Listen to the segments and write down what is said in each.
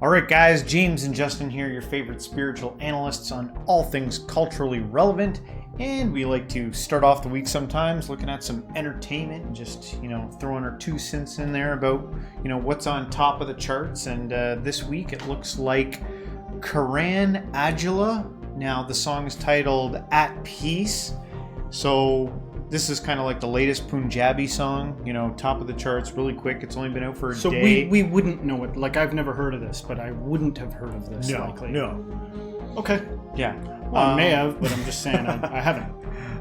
All right, guys, James and Justin here, your favorite spiritual analysts on all things culturally relevant. And we like to start off the week sometimes looking at some entertainment and just, throwing our 2 cents in there about, what's on top of the charts. And this week it looks like Karan Aujla. Now, the song is titled At Peace. So this is kind of like the latest Punjabi song, top of the charts really quick. It's only been out for a day. So we wouldn't know it. Like, I've never heard of this, but I wouldn't have heard of this likely. No. Okay. Yeah. Well, I may have, but I'm just saying I haven't.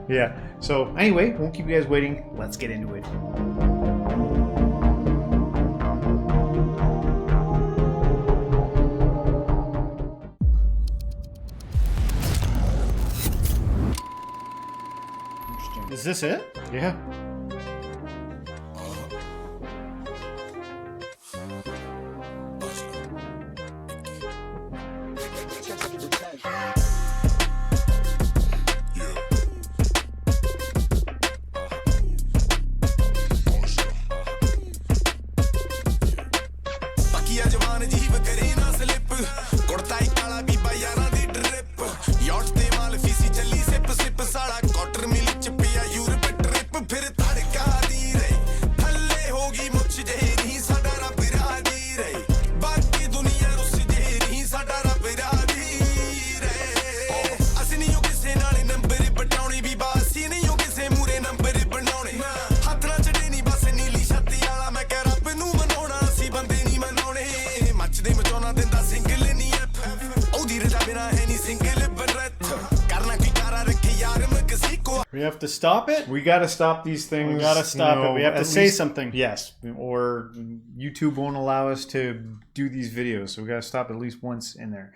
Yeah. So anyway, won't keep you guys waiting. Let's get into it. Is this it? Yeah. We have to stop it? We got to stop these things. We got to stop it. We have to say something. Yes. Or YouTube won't allow us to do these videos. So we got to stop at least once in there.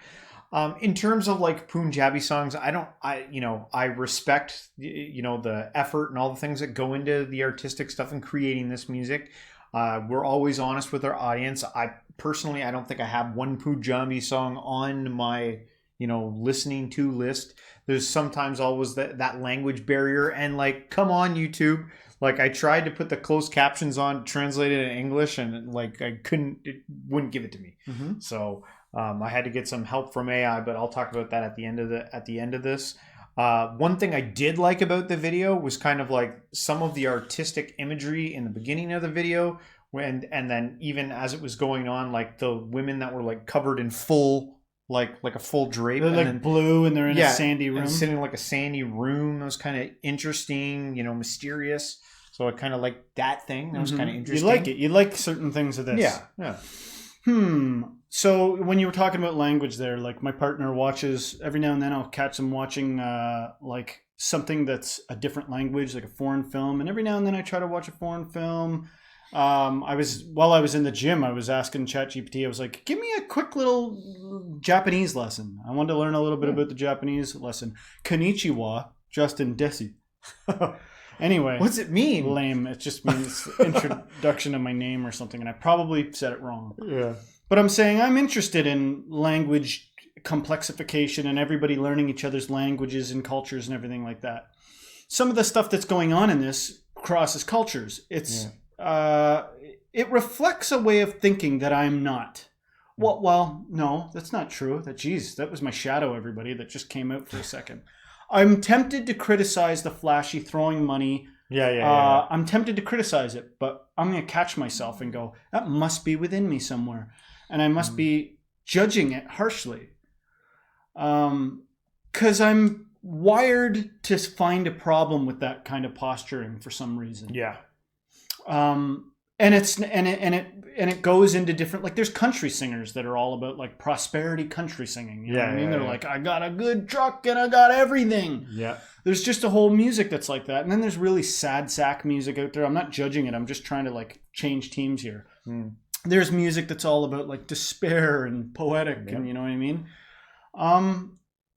In terms of like Punjabi songs, I respect, the effort and all the things that go into the artistic stuff and creating this music. We're always honest with our audience. I don't think I have one Punjabi song on my, listening to list. There's sometimes always that language barrier, and like, come on, YouTube. Like, I tried to put the closed captions on, translated in English, and like it wouldn't give it to me. Mm-hmm. So I had to get some help from AI, but I'll talk about that at the end of this. One thing I did like about the video was kind of like some of the artistic imagery in the beginning of the video, and then even as it was going on, like the women that were like covered in full. Like a full drape. They're like blue and they're in a sandy room. Sitting in like a sandy room. That was kind of interesting, mysterious. So I kind of like that thing. That was kind of interesting. You like it. You like certain things of this. Yeah. So when you were talking about language there, like my partner watches, every now and then I'll catch them watching like something that's a different language, like a foreign film. And every now and then I try to watch a foreign film. While I was in the gym, I was asking ChatGPT, I was like, give me a quick little Japanese lesson. I wanted to learn a little bit about the Japanese lesson. Konnichiwa, Justin Desi. Anyway. What's it mean? Lame. It just means introduction to my name or something. And I probably said it wrong. Yeah. But I'm saying I'm interested in language complexification and everybody learning each other's languages and cultures and everything like that. Some of the stuff that's going on in this crosses cultures. It reflects a way of thinking that I'm not. Well, no, that's not true. That was my shadow, everybody, that just came out for a second. I'm tempted to criticize the flashy throwing money. Yeah. I'm tempted to criticize it, but I'm going to catch myself and go, that must be within me somewhere. And I must be judging it harshly. Because I'm wired to find a problem with that kind of posturing for some reason. Yeah. And it goes into different, like there's country singers that are all about like prosperity country singing. You know what I mean? They're like, I got a good truck and I got everything. Yeah. There's just a whole music that's like that. And then there's really sad sack music out there. I'm not judging it. I'm just trying to like change teams here. There's music that's all about like despair and poetic and you know what I mean?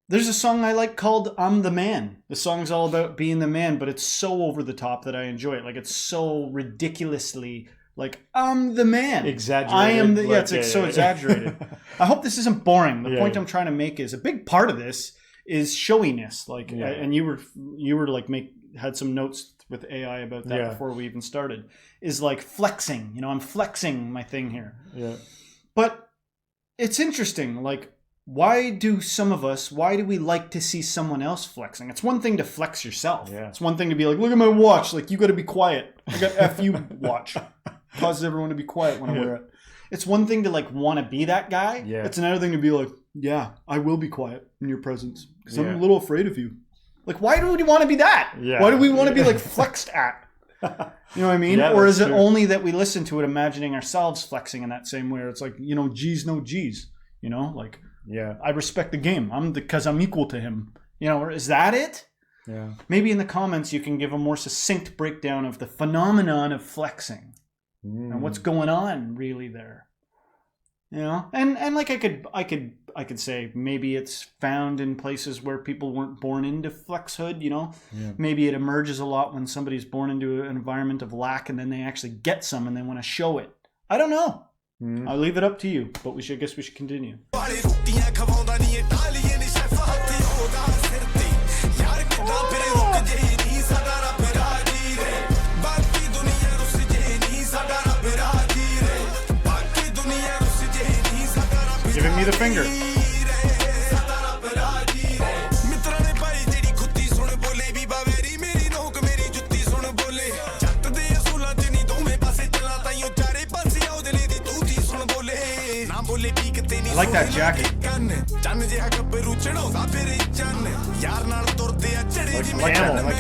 There's a song I like called I'm the Man. The song's all about being the man, but it's so over the top that I enjoy it. Like it's so ridiculously like, I'm the man. Exaggerated. I am the, it's so exaggerated. I hope this isn't boring. The point I'm trying to make is a big part of this is showiness. Like, and you were like had some notes with AI about that before we even started. Is like flexing. I'm flexing my thing here. Yeah. But it's interesting. Like, why do we like to see someone else flexing? It's one thing to flex yourself. Yeah. It's one thing to be like, look at my watch. Like, you got to be quiet. I got FU watch. Causes everyone to be quiet when I wear it. It's one thing to like want to be that guy. Yeah. It's another thing to be like, yeah, I will be quiet in your presence because I'm a little afraid of you. Like, why do we want to be that? Yeah. Why do we want to be like flexed at? You know what I mean? Yeah, or is it true. only that we listen to it imagining ourselves flexing in that same way? Or it's like, you know, G's no G's. You know, like, I respect the game. Because I'm equal to him. You know, or is that it? Yeah. Maybe in the comments you can give a more succinct breakdown of the phenomenon of flexing and what's going on really there. You know, and like I could say maybe it's found in places where people weren't born into flexhood. You know, maybe it emerges a lot when somebody's born into an environment of lack, and then they actually get some and they want to show it. I don't know. I'll leave it up to you, but I guess we should continue. Giving me the finger. I like that jacket. Like camel.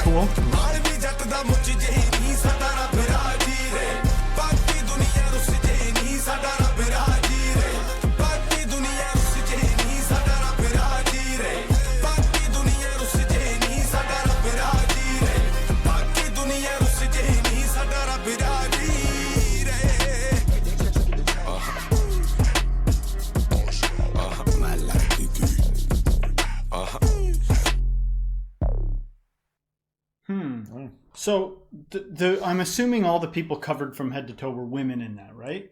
Cool. So I'm assuming all the people covered from head to toe were women in that, right?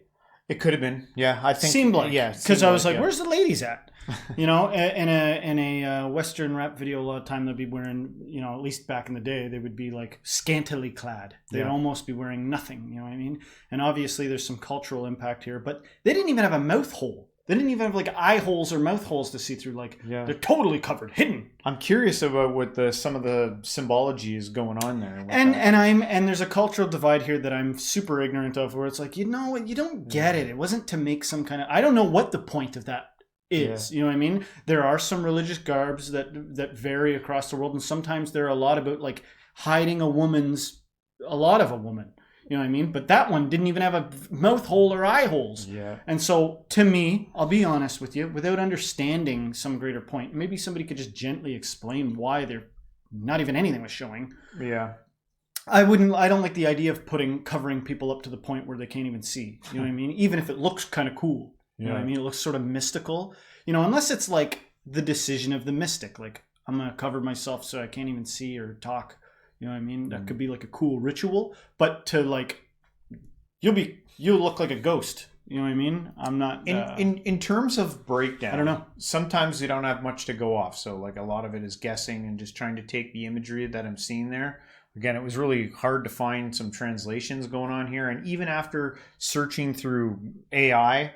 It could have been. Yeah, I think. Seemed like. Yeah. Because I was like, where's the ladies at? You know, in a Western rap video, a lot of time they'd be wearing, you know, at least back in the day, they would be like scantily clad. They'd almost be wearing nothing, you know what I mean? And obviously there's some cultural impact here, but they didn't even have a mouth hole. They didn't even have like eye holes or mouth holes to see through. Like, they're totally covered, hidden. I'm curious about what some of the symbology is going on there. And there's a cultural divide here that I'm super ignorant of, where it's like, you know what, you don't get it. It wasn't to make some kind of, I don't know what the point of that is. You know what I mean? There are some religious garbs that vary across the world, and sometimes they're a lot about like hiding a lot of a woman. You know what I mean? But that one didn't even have a mouth hole or eye holes. Yeah. And so, to me, I'll be honest with you, without understanding some greater point, maybe somebody could just gently explain why they're not even anything was showing. Yeah. I don't like the idea of covering people up to the point where they can't even see. You know what I mean? Even if it looks kind of cool. You know what I mean? It looks sort of mystical. You know, unless it's like the decision of the mystic. Like, I'm going to cover myself so I can't even see or talk. You know what I mean? That could be like a cool ritual, but to like, you'll look like a ghost. You know what I mean? I'm not in terms of breakdown. I don't know. Sometimes we don't have much to go off, so like a lot of it is guessing and just trying to take the imagery that I'm seeing there. Again, it was really hard to find some translations going on here, and even after searching through AI,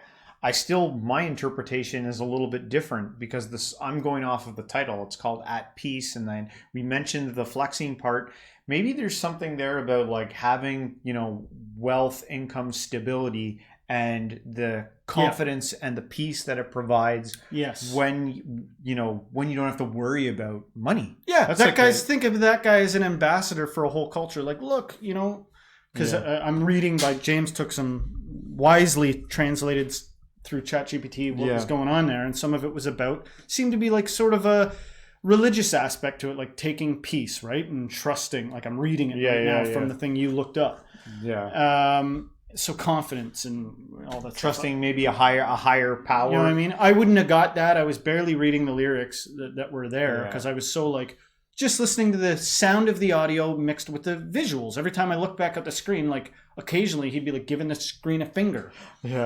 my interpretation is a little bit different because I'm going off of the title. It's called At Peace. And then we mentioned the flexing part. Maybe there's something there about like having, you know, wealth, income, stability, and the confidence and the peace that it provides. Yes. When you don't have to worry about money. Yeah. Think of that guy as an ambassador for a whole culture. Like, look, you know, because I'm reading by James took some wisely translated through ChatGPT what was going on there, and some of it was seemed to be like sort of a religious aspect to it, like taking peace, right? And trusting, like I'm reading it now from the thing you looked up. Yeah. So confidence and all that Trusting stuff. maybe a higher power. You know what I mean? I wouldn't have got that. I was barely reading the lyrics that were there because I was so like just listening to the sound of the audio mixed with the visuals. Every time I look back at the screen, like occasionally he'd be like giving the screen a finger,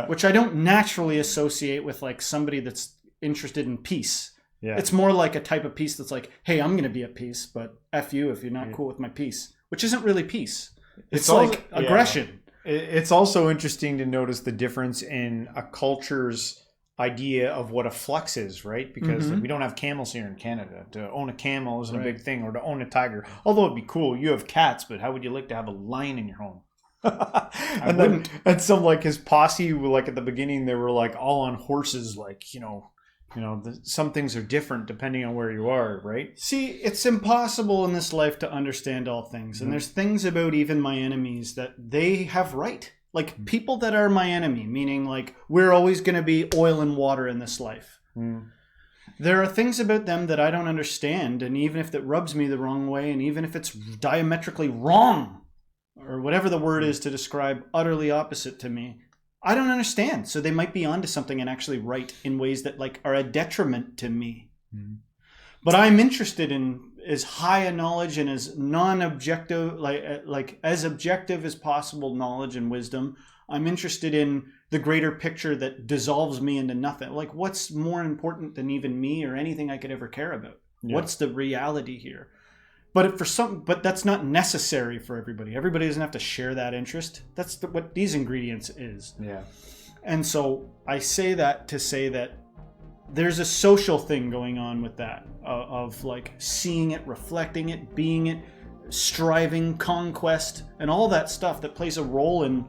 which I don't naturally associate with like somebody that's interested in peace. Yeah. It's more like a type of peace that's like, hey, I'm going to be at peace, but F you if you're not cool with my peace, which isn't really peace. It's like aggression. It's also interesting to notice the difference in a culture's idea of what a flex is, right? Because we don't have camels here in Canada. To own a camel isn't a big thing, or to own a tiger. Although it'd be cool. You have cats, but how would you like to have a lion in your home? And some like his posse, like at the beginning, they were like all on horses, like, some things are different depending on where you are, right? See, it's impossible in this life to understand all things. And there's things about even my enemies that they have right. Like people that are my enemy, meaning like we're always going to be oil and water in this life. There are things about them that I don't understand. And even if that rubs me the wrong way, and even if it's diametrically wrong, or whatever the word is to describe utterly opposite to me, I don't understand. So they might be onto something and actually right in ways that like are a detriment to me. But I'm interested in as high a knowledge and as non-objective, like as objective as possible knowledge and wisdom. I'm interested in the greater picture that dissolves me into nothing. Like what's more important than even me or anything I could ever care about? What's the reality here? But but that's not necessary for everybody. Everybody doesn't have to share that interest. That's what these ingredients is. Yeah. And so I say that to say that there's a social thing going on with that of like seeing it, reflecting it, being it, striving, conquest, and all that stuff that plays a role in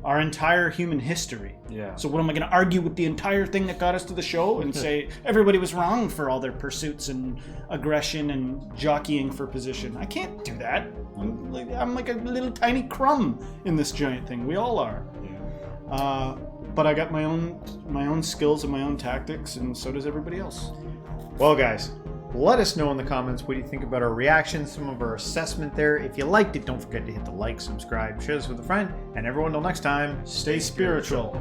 our entire human history. Yeah. So what am I going to argue with the entire thing that got us to the show and say everybody was wrong for all their pursuits and aggression and jockeying for position? I can't do that. I'm like a little tiny crumb in this giant thing. We all are. Yeah. But I got my own skills and my own tactics, and so does everybody else. Well, guys, let us know in the comments what you think about our reactions, some of our assessment there. If you liked it, don't forget to hit the like, subscribe, share this with a friend, and everyone till next time, stay spiritual.